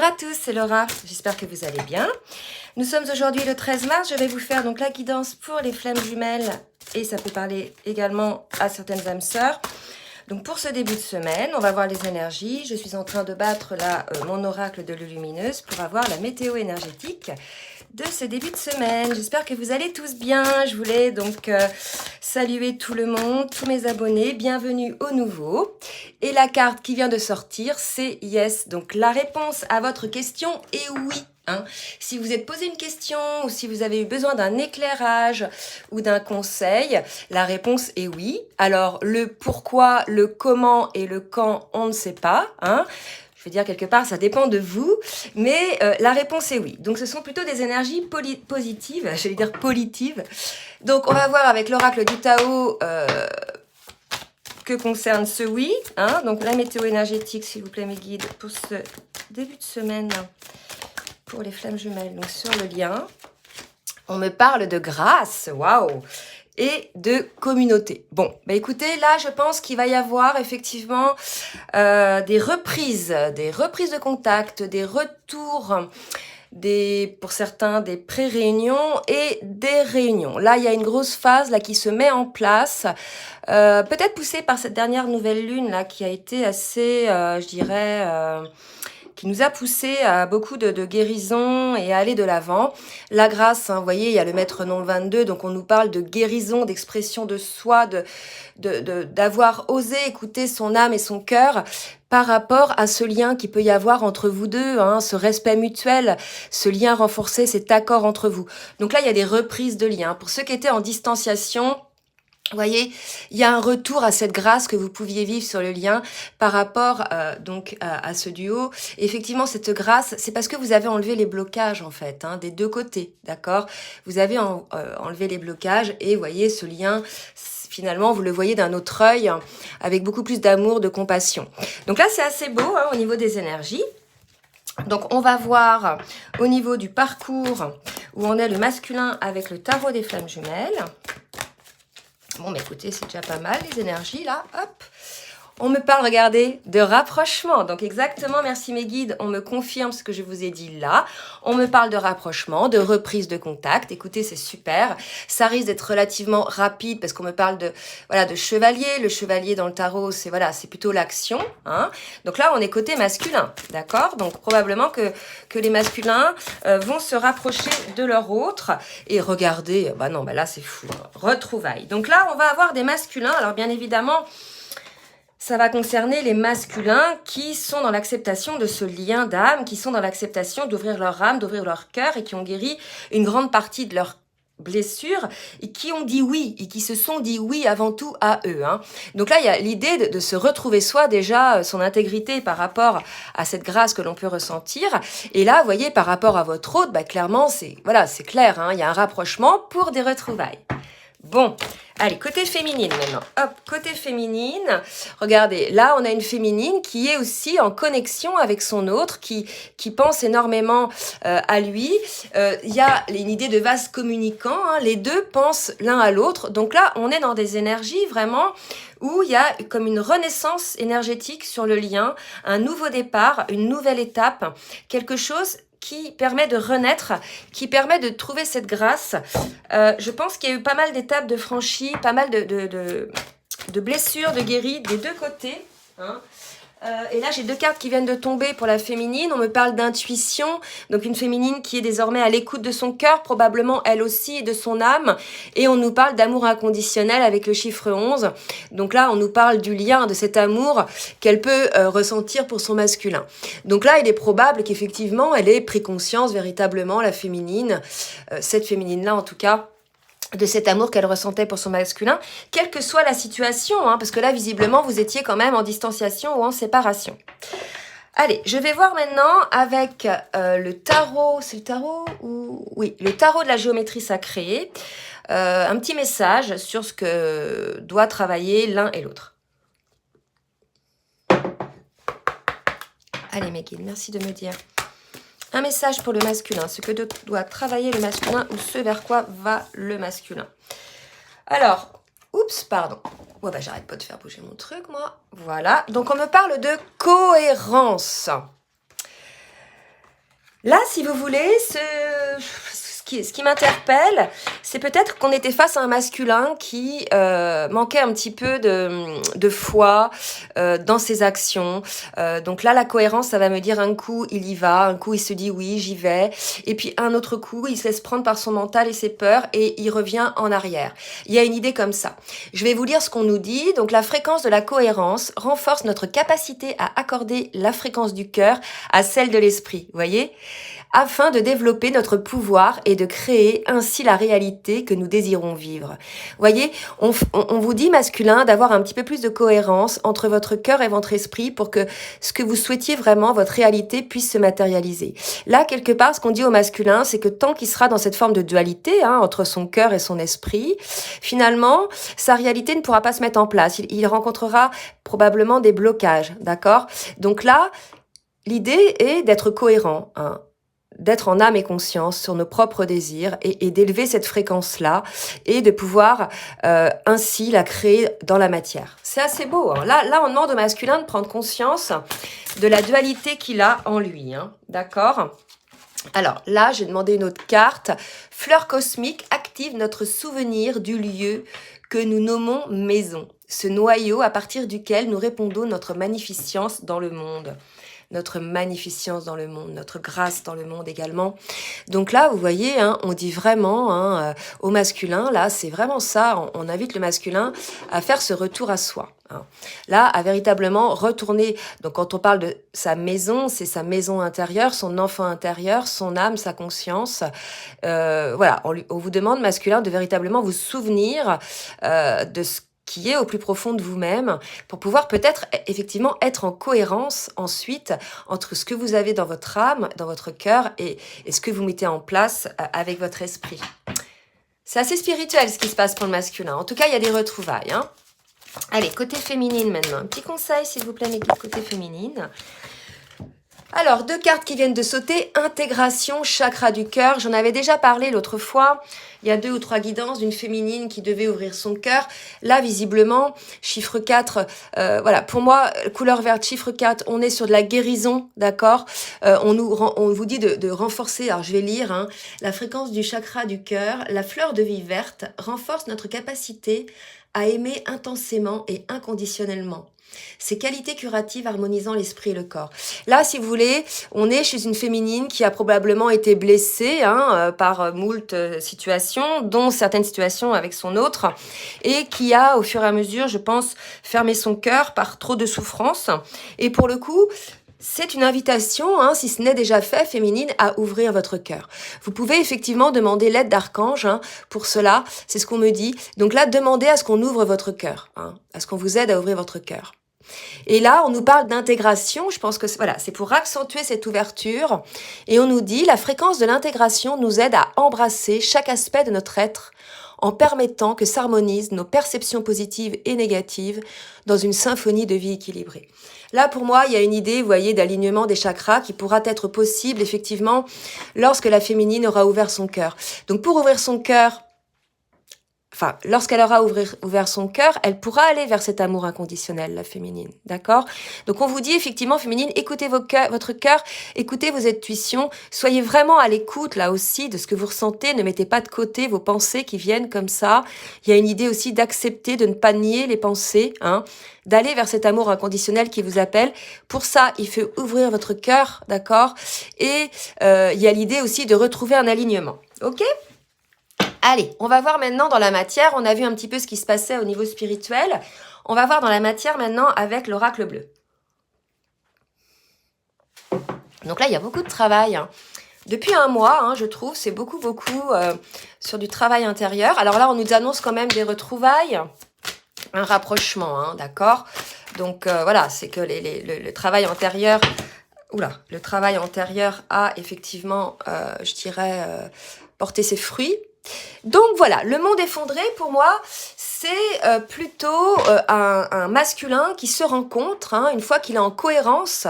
à tous, c'est Laura, j'espère que vous allez bien. Nous sommes aujourd'hui le 13 mars, je vais vous faire donc la guidance pour les flammes jumelles et ça peut parler également à certaines âmes sœurs. Donc pour ce début de semaine, on va voir les énergies. Je suis en train de battre là mon oracle de lumineuse pour avoir la météo énergétique de ce début de semaine. J'espère que vous allez tous bien. Je voulais donc saluer tout le monde, tous mes abonnés. Bienvenue aux nouveaux. Et la carte qui vient de sortir, c'est Yes. Donc la réponse à votre question est oui. Si vous êtes posé une question ou si vous avez eu besoin d'un éclairage ou d'un conseil, la réponse est oui. Alors le pourquoi, le comment et le quand, on ne sait pas. Je veux dire, quelque part, ça dépend de vous, mais la réponse est oui. Donc ce sont plutôt des énergies positives, j'allais dire politives. Donc on va voir avec l'oracle du Tao que concerne ce oui. Donc la météo énergétique, s'il vous plaît mes guides, pour ce début de semaine. Pour les flammes jumelles, donc sur le lien, on me parle de grâce, waouh, et de communauté. Bon, bah écoutez, là, je pense qu'il va y avoir effectivement des reprises de contact, des retours, pour certains, des pré-réunions et des réunions. Là, il y a une grosse phase là qui se met en place, peut-être poussée par cette dernière nouvelle lune là qui a été assez, je dirais, qui nous a poussé à beaucoup de guérison et à aller de l'avant. La grâce, vous voyez, il y a le maître non 22, donc on nous parle de guérison, d'expression de soi, d'avoir osé écouter son âme et son cœur par rapport à ce lien qu'il peut y avoir entre vous deux, ce respect mutuel, ce lien renforcé, cet accord entre vous. Donc là, il y a des reprises de liens. Pour ceux qui étaient en distanciation, vous voyez, il y a un retour à cette grâce que vous pouviez vivre sur le lien par rapport donc à ce duo. Et effectivement, cette grâce, c'est parce que vous avez enlevé les blocages en fait, des deux côtés, d'accord. Vous avez enlevé les blocages et vous voyez ce lien. Finalement, vous le voyez d'un autre œil, avec beaucoup plus d'amour, de compassion. Donc là, c'est assez beau au niveau des énergies. Donc, on va voir au niveau du parcours où on est le masculin avec le tarot des flammes jumelles. Bon, mais écoutez, c'est déjà pas mal, les énergies, là, hop. On me parle, regardez, de rapprochement. Donc exactement, merci mes guides, on me confirme ce que je vous ai dit là. On me parle de rapprochement, de reprise de contact. Écoutez, c'est super. Ça risque d'être relativement rapide parce qu'on me parle de chevalier. Le chevalier dans le tarot, c'est plutôt l'action. Donc là, on est côté masculin, d'accord? Donc probablement que les masculins vont se rapprocher de leur autre. Et regardez, là c'est fou. Retrouvailles. Donc là, on va avoir des masculins. Alors bien évidemment, ça va concerner les masculins qui sont dans l'acceptation de ce lien d'âme, qui sont dans l'acceptation d'ouvrir leur âme, d'ouvrir leur cœur et qui ont guéri une grande partie de leurs blessures et qui ont dit oui et qui se sont dit oui avant tout à eux. Donc là, il y a l'idée de se retrouver soi déjà, son intégrité par rapport à cette grâce que l'on peut ressentir. Et là, vous voyez, par rapport à votre autre, clairement, c'est clair, il y a un rapprochement pour des retrouvailles. Bon, allez, côté féminine maintenant. Hop, côté féminine, regardez, là on a une féminine qui est aussi en connexion avec son autre, qui pense énormément à lui. Il y a une idée de vase communicant, les deux pensent l'un à l'autre. Donc là, on est dans des énergies vraiment où il y a comme une renaissance énergétique sur le lien, un nouveau départ, une nouvelle étape, quelque chose qui permet de renaître, qui permet de trouver cette grâce. Je pense qu'il y a eu pas mal d'étapes de franchies, pas mal de blessures, de guéris des deux côtés. Et là, j'ai deux cartes qui viennent de tomber pour la féminine. On me parle d'intuition, donc une féminine qui est désormais à l'écoute de son cœur, probablement elle aussi, et de son âme. Et on nous parle d'amour inconditionnel avec le chiffre 11. Donc là, on nous parle du lien, de cet amour qu'elle peut ressentir pour son masculin. Donc là, il est probable qu'effectivement, elle ait pris conscience véritablement, la féminine, cette féminine-là en tout cas, de cet amour qu'elle ressentait pour son masculin, quelle que soit la situation, parce que là, visiblement, vous étiez quand même en distanciation ou en séparation. Allez, je vais voir maintenant avec le tarot, c'est le tarot ou... Oui, le tarot de la géométrie sacrée, un petit message sur ce que doit travailler l'un et l'autre. Allez mes guides, merci de me dire. Un message pour le masculin, ce que doit travailler le masculin ou ce vers quoi va le masculin. Alors, oups, pardon. J'arrête pas de faire bouger mon truc, moi. Voilà, donc on me parle de cohérence. Là, si vous voulez, ce qui m'interpelle, c'est peut-être qu'on était face à un masculin qui manquait un petit peu de foi dans ses actions. Donc là, la cohérence, ça va me dire un coup, il y va, un coup, il se dit oui, j'y vais. Et puis un autre coup, il se laisse prendre par son mental et ses peurs et il revient en arrière. Il y a une idée comme ça. Je vais vous lire ce qu'on nous dit. Donc la fréquence de la cohérence renforce notre capacité à accorder la fréquence du cœur à celle de l'esprit. Vous voyez ? Afin de développer notre pouvoir et de créer ainsi la réalité que nous désirons vivre. Voyez, on vous dit, masculin, d'avoir un petit peu plus de cohérence entre votre cœur et votre esprit pour que ce que vous souhaitiez vraiment, votre réalité, puisse se matérialiser. Là, quelque part, ce qu'on dit au masculin, c'est que tant qu'il sera dans cette forme de dualité, entre son cœur et son esprit, finalement, sa réalité ne pourra pas se mettre en place. Il rencontrera probablement des blocages, d'accord ? Donc là, l'idée est d'être cohérent, d'être en âme et conscience sur nos propres désirs et d'élever cette fréquence-là et de pouvoir ainsi la créer dans la matière. C'est assez beau. Là, on demande au masculin de prendre conscience de la dualité qu'il a en lui. D'accord ? Alors là, j'ai demandé une autre carte. Fleur cosmique active notre souvenir du lieu que nous nommons maison. Ce noyau à partir duquel nous répondons notre magnificence dans le monde. Notre magnificence dans le monde, notre grâce dans le monde également. Donc là, vous voyez, on dit vraiment au masculin, là, c'est vraiment ça, on invite le masculin à faire ce retour à soi. Là, à véritablement retourner, donc quand on parle de sa maison, c'est sa maison intérieure, son enfant intérieur, son âme, sa conscience. Voilà, on vous demande, masculin, de véritablement vous souvenir de ce qui est au plus profond de vous-même, pour pouvoir peut-être effectivement être en cohérence ensuite entre ce que vous avez dans votre âme, dans votre cœur et ce que vous mettez en place avec votre esprit. C'est assez spirituel ce qui se passe pour le masculin. En tout cas, il y a des retrouvailles. Allez, côté féminine maintenant. Un petit conseil, s'il vous plaît, l'équipe côté féminine. Alors, 2 cartes qui viennent de sauter. Intégration, chakra du cœur. J'en avais déjà parlé l'autre fois. Il y a 2 ou 3 guidances d'une féminine qui devait ouvrir son cœur. Là, visiblement, chiffre 4, voilà, pour moi, couleur verte, chiffre 4, on est sur de la guérison, d'accord ? On vous dit de renforcer, alors je vais lire, la fréquence du chakra du cœur. La fleur de vie verte renforce notre capacité à aimer intensément et inconditionnellement. Ces qualités curatives harmonisant l'esprit et le corps. Là, si vous voulez, on est chez une féminine qui a probablement été blessée par moult situations, dont certaines situations avec son autre, et qui a, au fur et à mesure, je pense, fermé son cœur par trop de souffrance. Et pour le coup, c'est une invitation, si ce n'est déjà fait, féminine, à ouvrir votre cœur. Vous pouvez effectivement demander l'aide d'archange pour cela, c'est ce qu'on me dit. Donc là, demandez à ce qu'on ouvre votre cœur, à ce qu'on vous aide à ouvrir votre cœur. Et là, on nous parle d'intégration. Je pense que voilà, c'est pour accentuer cette ouverture. Et on nous dit, la fréquence de l'intégration nous aide à embrasser chaque aspect de notre être en permettant que s'harmonisent nos perceptions positives et négatives dans une symphonie de vie équilibrée. Là, pour moi, il y a une idée, vous voyez, d'alignement des chakras qui pourra être possible, effectivement, lorsque la féminine aura ouvert son cœur. Donc, pour ouvrir son cœur, lorsqu'elle aura ouvert son cœur, elle pourra aller vers cet amour inconditionnel, la féminine, d'accord ? Donc on vous dit effectivement, féminine, écoutez votre cœur, écoutez vos intuitions, soyez vraiment à l'écoute là aussi de ce que vous ressentez, ne mettez pas de côté vos pensées qui viennent comme ça. Il y a une idée aussi d'accepter, de ne pas nier les pensées, d'aller vers cet amour inconditionnel qui vous appelle. Pour ça, il faut ouvrir votre cœur, d'accord ? Et il y a l'idée aussi de retrouver un alignement, ok ? Allez, on va voir maintenant dans la matière. On a vu un petit peu ce qui se passait au niveau spirituel. On va voir dans la matière maintenant avec l'oracle bleu. Donc là, il y a beaucoup de travail. Depuis un mois, je trouve, c'est beaucoup sur du travail intérieur. Alors là, on nous annonce quand même des retrouvailles, un rapprochement, d'accord ? Donc voilà, c'est que le travail antérieur... le travail antérieur a effectivement, je dirais, porté ses fruits. Donc voilà, le monde effondré, pour moi, c'est plutôt un masculin qui se rencontre, hein, une fois qu'il est en cohérence,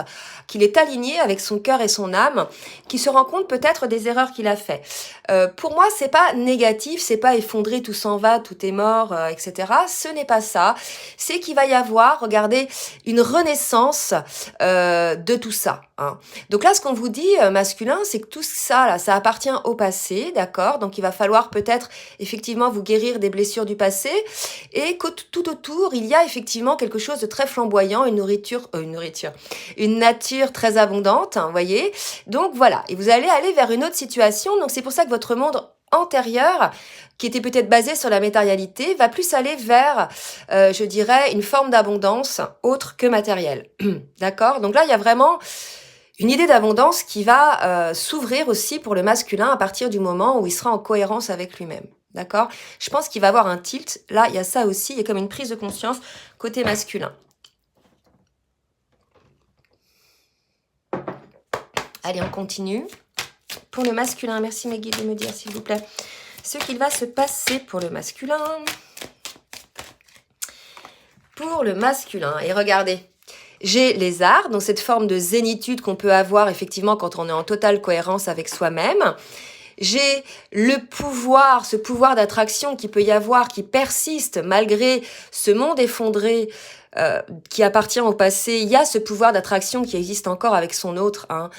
qu'il est aligné avec son cœur et son âme, qui se rend compte peut-être des erreurs qu'il a fait. Pour moi, c'est pas négatif, c'est pas effondré, tout s'en va, tout est mort, etc. Ce n'est pas ça. C'est qu'il va y avoir, regardez, une renaissance de tout ça. Hein. Donc là, ce qu'on vous dit, masculin, c'est que tout ça, là, ça appartient au passé, d'accord? Donc il va falloir peut-être effectivement vous guérir des blessures du passé, et que tout autour, il y a effectivement quelque chose de très flamboyant, une nature très abondante, hein, vous voyez. Donc voilà, et vous allez aller vers une autre situation. Donc c'est pour ça que votre monde antérieur, qui était peut-être basé sur la matérialité, va plus aller vers, je dirais, une forme d'abondance autre que matérielle. D'accord? Donc là, il y a vraiment une idée d'abondance qui va s'ouvrir aussi pour le masculin à partir du moment où il sera en cohérence avec lui-même. D'accord? Je pense qu'il va avoir un tilt. Là, il y a ça aussi. Il y a comme une prise de conscience côté masculin. Allez, on continue. Pour le masculin, merci mes guides de me dire, s'il vous plaît, ce qu'il va se passer pour le masculin. Pour le masculin. Et regardez, j'ai les arts, donc cette forme de zénitude qu'on peut avoir effectivement quand on est en totale cohérence avec soi-même. J'ai le pouvoir, ce pouvoir d'attraction qui peut y avoir, qui persiste malgré ce monde effondré qui appartient au passé. Il y a ce pouvoir d'attraction qui existe encore avec son autre, hein,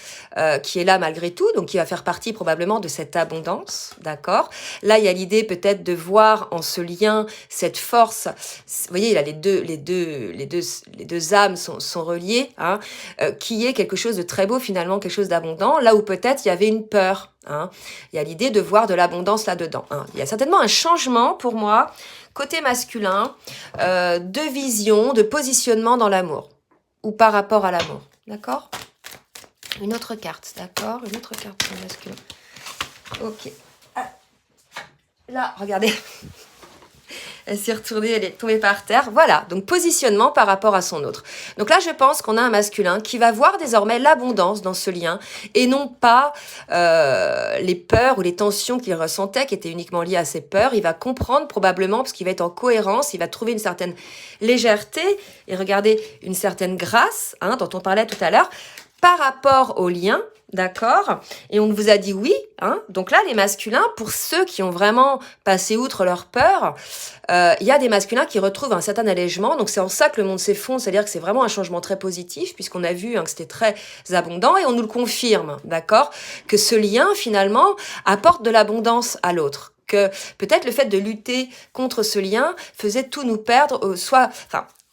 qui est là malgré tout, donc qui va faire partie probablement de cette abondance, d'accord? Là, il y a l'idée peut-être de voir en ce lien cette force. Vous voyez, là, les deux âmes sont reliées, hein, qui est quelque chose de très beau finalement, quelque chose d'abondant. Là où peut-être il y avait une peur. Hein. Il y a l'idée de voir de l'abondance là-dedans. Hein. Il y a certainement un changement pour moi, côté masculin, de vision, de positionnement dans l'amour, ou par rapport à l'amour. D'accord? Une autre carte, d'accord? Une autre carte pour le masculin. Ok. Ah. Là, regardez. Elle s'est retournée, elle est tombée par terre. Voilà, donc positionnement par rapport à son autre. Donc là, je pense qu'on a un masculin qui va voir désormais l'abondance dans ce lien et non pas les peurs ou les tensions qu'il ressentait qui étaient uniquement liées à ses peurs. Il va comprendre probablement parce qu'il va être en cohérence, il va trouver une certaine légèreté et regardez, une certaine grâce, hein, dont on parlait tout à l'heure, par rapport au lien. D'accord? Et on vous a dit oui. Hein? Donc là, les masculins, pour ceux qui ont vraiment passé outre leur peur, il y a des masculins qui retrouvent un certain allègement. Donc c'est en ça que le monde s'effondre, c'est-à-dire que c'est vraiment un changement très positif, puisqu'on a vu hein, que c'était très abondant, et on nous le confirme, d'accord? Que ce lien, finalement, apporte de l'abondance à l'autre. Que peut-être le fait de lutter contre ce lien faisait tout nous perdre,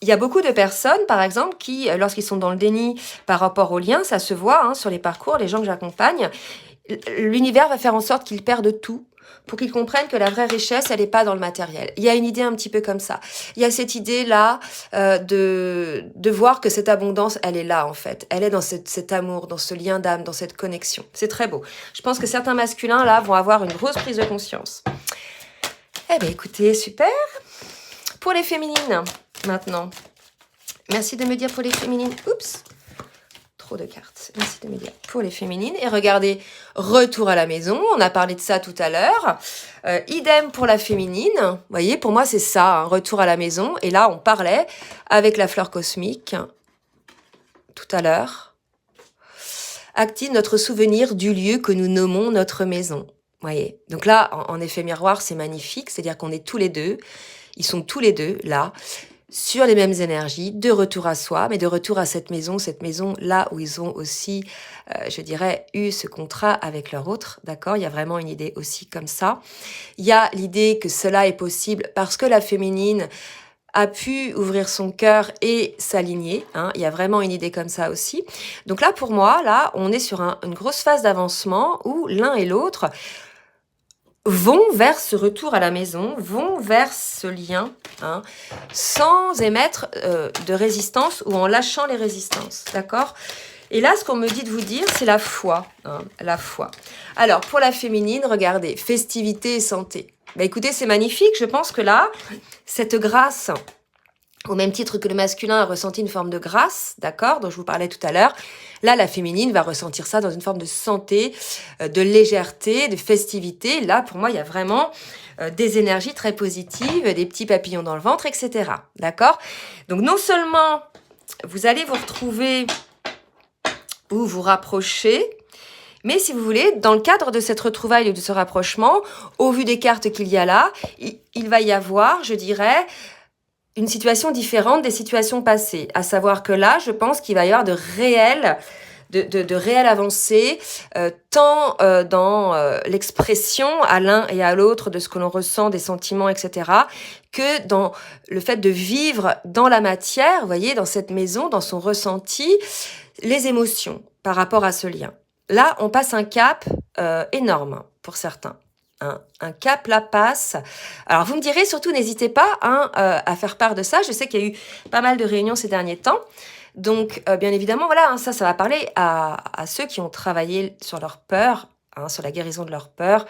il y a beaucoup de personnes, par exemple, qui, lorsqu'ils sont dans le déni par rapport au lien, ça se voit hein, sur les parcours, les gens que j'accompagne, l'univers va faire en sorte qu'ils perdent tout pour qu'ils comprennent que la vraie richesse, elle n'est pas dans le matériel. Il y a une idée un petit peu comme ça. Il y a cette idée-là de voir que cette abondance, elle est là en fait. Elle est dans cet amour, dans ce lien d'âme, dans cette connexion. C'est très beau. Je pense que certains masculins, là, vont avoir une grosse prise de conscience. Eh bien, écoutez, super. Pour les féminines, maintenant. Merci de me dire pour les féminines. Oups, trop de cartes. Merci de me dire pour les féminines. Et regardez, retour à la maison. On a parlé de ça tout à l'heure. Idem pour la féminine. Vous voyez, pour moi, c'est ça, un retour à la maison. Et là, on parlait avec la fleur cosmique tout à l'heure. Active notre souvenir du lieu que nous nommons notre maison. Voyez. Donc là, en effet miroir, c'est magnifique. C'est-à-dire qu'on est tous les deux. Ils sont tous les deux là. Sur les mêmes énergies, de retour à soi, mais de retour à cette maison là où ils ont aussi, je dirais, eu ce contrat avec leur autre, d'accord? Il y a vraiment une idée aussi comme ça. Il y a l'idée que cela est possible parce que la féminine a pu ouvrir son cœur et s'aligner, hein. Il y a vraiment une idée comme ça aussi. Donc là, pour moi, là, on est sur une grosse phase d'avancement où l'un et l'autre vont vers ce retour à la maison, vont vers ce lien, hein, sans émettre de résistance ou en lâchant les résistances, d'accord? Et là, ce qu'on me dit de vous dire, c'est la foi, hein, la foi. Alors, pour la féminine, regardez, festivité et santé. Bah, écoutez, c'est magnifique, je pense que là, cette grâce, au même titre que le masculin a ressenti une forme de grâce, d'accord, dont je vous parlais tout à l'heure, là, la féminine va ressentir ça dans une forme de santé, de légèreté, de festivité. Là, pour moi, il y a vraiment des énergies très positives, des petits papillons dans le ventre, etc. D'accord? Donc non seulement vous allez vous retrouver ou vous rapprocher, mais si vous voulez, dans le cadre de cette retrouvaille ou de ce rapprochement, au vu des cartes qu'il y a là, il va y avoir, je dirais, une situation différente des situations passées. À savoir que là, je pense qu'il va y avoir de réelles avancées, tant dans l'expression à l'un et à l'autre de ce que l'on ressent, des sentiments, etc., que dans le fait de vivre dans la matière, vous voyez, dans cette maison, dans son ressenti, les émotions par rapport à ce lien. Là, on passe un cap énorme pour certains. Un cap là passe. Alors, vous me direz, surtout, n'hésitez pas à faire part de ça. Je sais qu'il y a eu pas mal de réunions ces derniers temps. Donc, bien évidemment, voilà, ça va parler à ceux qui ont travaillé sur leur peur, sur la guérison de leur peur,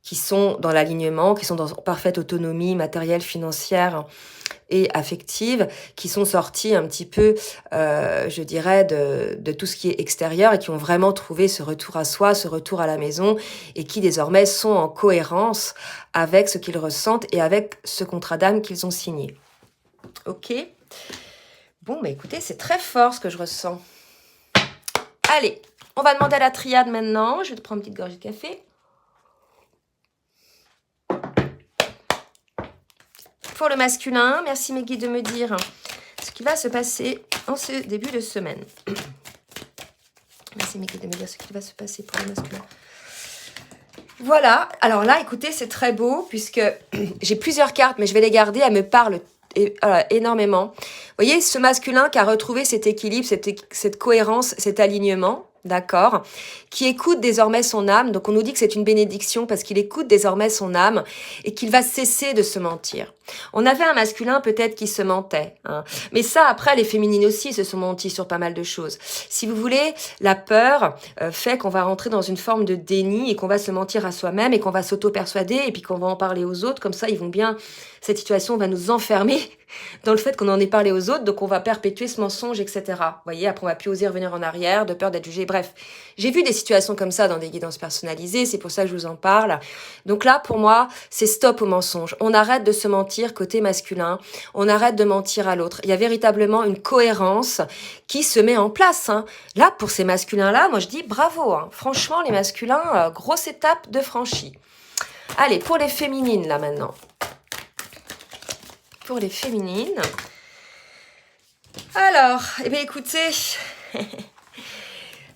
qui sont dans l'alignement, qui sont dans parfaite autonomie matérielle, financière et affective, qui sont sortis un petit peu, je dirais, de tout ce qui est extérieur et qui ont vraiment trouvé ce retour à soi, ce retour à la maison et qui désormais sont en cohérence avec ce qu'ils ressentent et avec ce contrat d'âme qu'ils ont signé. Ok ? Bon, bah écoutez, c'est très fort ce que je ressens. Allez, on va demander à la triade maintenant. Je vais te prendre une petite gorgée de café. Pour le masculin, merci mes guides de me dire ce qui va se passer en ce début de semaine. Merci mes guides de me dire ce qui va se passer pour le masculin. Voilà, alors là, écoutez, c'est très beau puisque j'ai plusieurs cartes, mais je vais les garder, elles me parlent énormément. Vous voyez, ce masculin qui a retrouvé cet équilibre, cette cohérence, cet alignement, d'accord, qui écoute désormais son âme. Donc on nous dit que c'est une bénédiction parce qu'il écoute désormais son âme et qu'il va cesser de se mentir. On avait un masculin peut-être qui se mentait, mais ça après les féminines aussi se sont menties sur pas mal de choses. Si vous voulez, la peur fait qu'on va rentrer dans une forme de déni et qu'on va se mentir à soi-même et qu'on va s'auto-persuader et puis qu'on va en parler aux autres, comme ça ils vont bien, cette situation va nous enfermer dans le fait qu'on en ait parlé aux autres, donc on va perpétuer ce mensonge, etc. Vous voyez, après on va plus oser revenir en arrière, de peur d'être jugé, bref. J'ai vu des situations comme ça dans des guidances personnalisées, c'est pour ça que je vous en parle. Donc là, pour moi, c'est stop au mensonge. On arrête de se mentir côté masculin, on arrête de mentir à l'autre. Il y a véritablement une cohérence qui se met en place. Là, pour ces masculins-là, moi je dis bravo. Franchement, les masculins, grosse étape de franchie. Allez, pour les féminines, là maintenant. Pour les féminines. Alors, eh bien écoutez,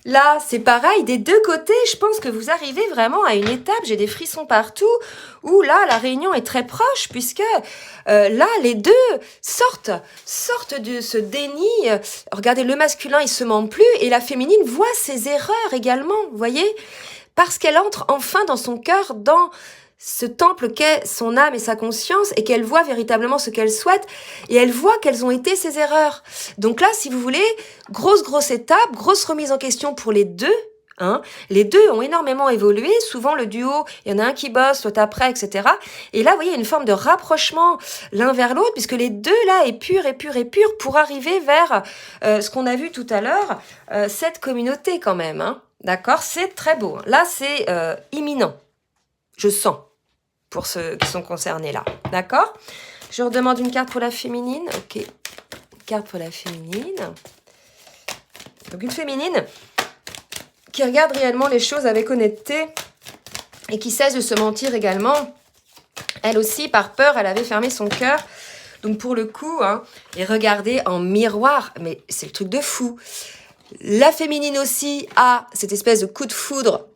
là c'est pareil, des deux côtés, je pense que vous arrivez vraiment à une étape, j'ai des frissons partout, où là la réunion est très proche, puisque là les deux sortent de ce déni. Regardez, le masculin il se ment plus, et la féminine voit ses erreurs également, vous voyez, parce qu'elle entre enfin dans son cœur, dans ce temple qu'est son âme et sa conscience, et qu'elle voit véritablement ce qu'elle souhaite, et elle voit quelles ont été ses erreurs. Donc là, si vous voulez, grosse étape, grosse remise en question pour les deux. Les deux ont énormément évolué. Souvent, le duo, il y en a un qui bosse, l'autre après, etc. Et là, vous voyez, il y a une forme de rapprochement l'un vers l'autre, puisque les deux, là, épurent pour arriver vers ce qu'on a vu tout à l'heure, cette communauté quand même. D'accord ? C'est très beau. Là, c'est imminent. Je sens, pour ceux qui sont concernés là. D'accord ? Je redemande une carte pour la féminine. Ok. Une carte pour la féminine. Donc une féminine qui regarde réellement les choses avec honnêteté et qui cesse de se mentir également. Elle aussi, par peur, elle avait fermé son cœur. Donc pour le coup, et regardez en miroir, mais c'est le truc de fou. La féminine aussi a cette espèce de coup de foudre.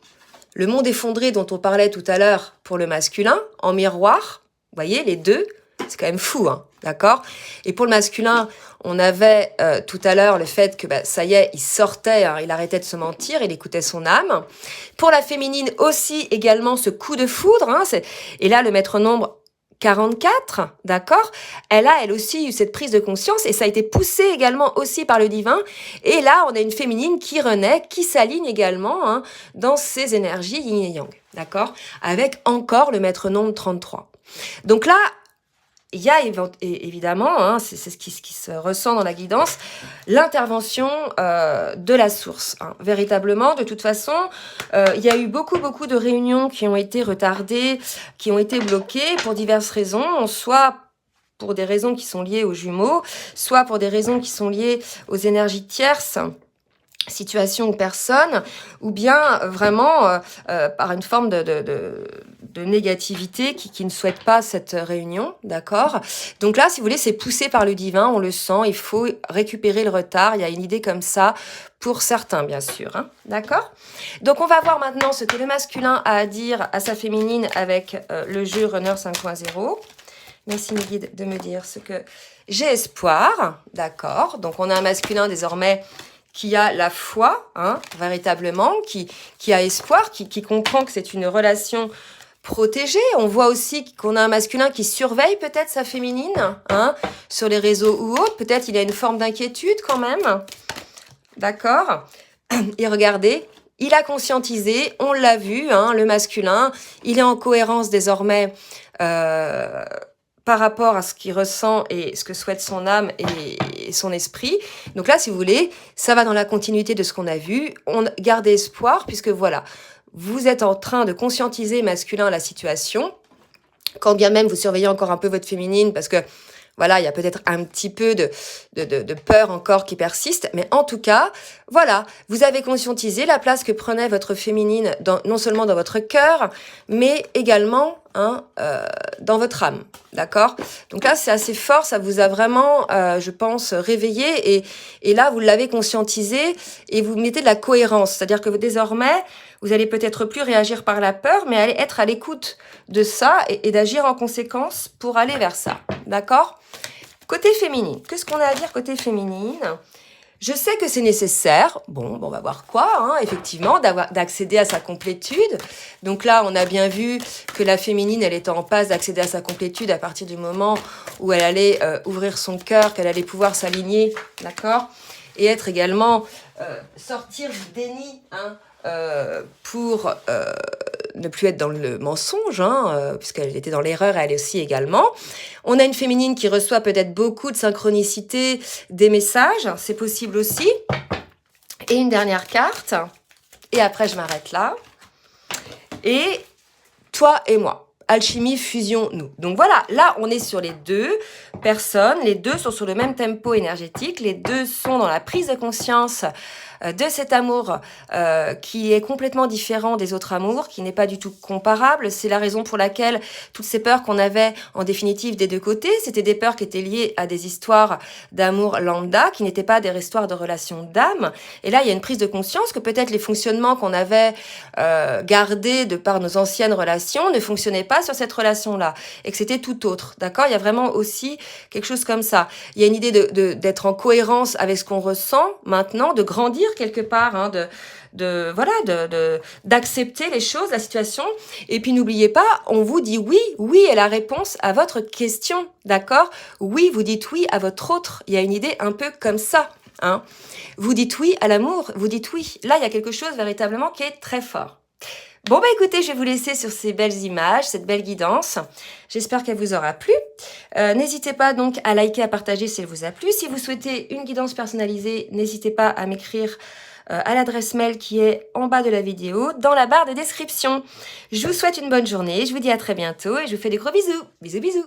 Le monde effondré dont on parlait tout à l'heure pour le masculin, en miroir, vous voyez, les deux, c'est quand même fou, d'accord ? Et pour le masculin, on avait tout à l'heure le fait que ça y est, il sortait, il arrêtait de se mentir, il écoutait son âme. Pour la féminine aussi, également, ce coup de foudre, et là, le maître nombre 44, d'accord ? Elle a, elle aussi, eu cette prise de conscience et ça a été poussé également aussi par le divin. Et là, on a une féminine qui renaît, qui s'aligne également dans ses énergies yin et yang, d'accord ? Avec encore le maître nombre 33. Donc là, il y a évidemment, hein, c'est ce qui se ressent dans la guidance, l'intervention de la source. Hein. Véritablement, de toute façon, il y a eu beaucoup de réunions qui ont été retardées, qui ont été bloquées pour diverses raisons, soit pour des raisons qui sont liées aux jumeaux, soit pour des raisons qui sont liées aux énergies tierces, situation ou personne, ou bien vraiment par une forme de négativité qui ne souhaite pas cette réunion, d'accord? Donc là, si vous voulez, c'est poussé par le divin, on le sent, il faut récupérer le retard, il y a une idée comme ça, pour certains, bien sûr, hein, d'accord? Donc on va voir maintenant ce que le masculin a à dire à sa féminine avec le jeu Runner 5.0. Merci mes guides de me dire ce que j'ai espoir, d'accord? Donc on a un masculin désormais qui a la foi, hein, véritablement, qui a espoir, qui comprend que c'est une relation protégée. On voit aussi qu'on a un masculin qui surveille peut-être sa féminine, hein, sur les réseaux ou autres. Peut-être il a une forme d'inquiétude quand même. D'accord? Et regardez, il a conscientisé, on l'a vu, hein, le masculin, il est en cohérence désormais par rapport à ce qu'il ressent et ce que souhaite son âme et son esprit. Donc là, si vous voulez, ça va dans la continuité de ce qu'on a vu. On garde espoir, puisque voilà, vous êtes en train de conscientiser masculin la situation, quand bien même vous surveillez encore un peu votre féminine, parce que voilà, il y a peut-être un petit peu de peur encore qui persiste, mais en tout cas, voilà, vous avez conscientisé la place que prenait votre féminine, non seulement dans votre cœur, mais également hein, dans votre âme, d'accord? Donc là, c'est assez fort, ça vous a vraiment, je pense, réveillé, et là, vous l'avez conscientisé, et vous mettez de la cohérence, c'est-à-dire que désormais, vous allez peut-être plus réagir par la peur, mais allez être à l'écoute de ça, et d'agir en conséquence pour aller vers ça, d'accord? Côté féminine, qu'est-ce qu'on a à dire côté féminine? Je sais que c'est nécessaire, bon, on va voir quoi, hein, effectivement, d'accéder à sa complétude. Donc là, on a bien vu que la féminine, elle était en passe d'accéder à sa complétude à partir du moment où elle allait ouvrir son cœur, qu'elle allait pouvoir s'aligner, d'accord? Et être également, sortir du déni, hein, pour ne plus être dans le mensonge, hein, puisqu'elle était dans l'erreur, elle aussi également. On a une féminine qui reçoit peut-être beaucoup de synchronicité des messages, c'est possible aussi. Et une dernière carte, et après je m'arrête là. Et toi et moi, alchimie, fusion, nous. Donc voilà, là on est sur les deux personnes, les deux sont sur le même tempo énergétique, les deux sont dans la prise de conscience de cet amour qui est complètement différent des autres amours, qui n'est pas du tout comparable. C'est la raison pour laquelle toutes ces peurs qu'on avait en définitive des deux côtés, c'était des peurs qui étaient liées à des histoires d'amour lambda, qui n'étaient pas des histoires de relations d'âme. Et là, il y a une prise de conscience que peut-être les fonctionnements qu'on avait gardés de par nos anciennes relations ne fonctionnaient pas sur cette relation-là, et que c'était tout autre. D'accord? Il y a vraiment aussi quelque chose comme ça. Il y a une idée d'être en cohérence avec ce qu'on ressent maintenant, de grandir quelque part, hein, d'accepter les choses, la situation. Et puis n'oubliez pas, on vous dit oui est la réponse à votre question, d'accord? Oui, vous dites oui à votre autre. Il y a une idée un peu comme ça, hein. Vous dites oui à l'amour, vous dites oui. Là, il y a quelque chose véritablement qui est très fort. Bon, bah écoutez, je vais vous laisser sur ces belles images, cette belle guidance. J'espère qu'elle vous aura plu. N'hésitez pas donc à liker, à partager si elle vous a plu. Si vous souhaitez une guidance personnalisée, n'hésitez pas à m'écrire à l'adresse mail qui est en bas de la vidéo, dans la barre de description. Je vous souhaite une bonne journée, je vous dis à très bientôt et je vous fais des gros bisous. Bisous, bisous.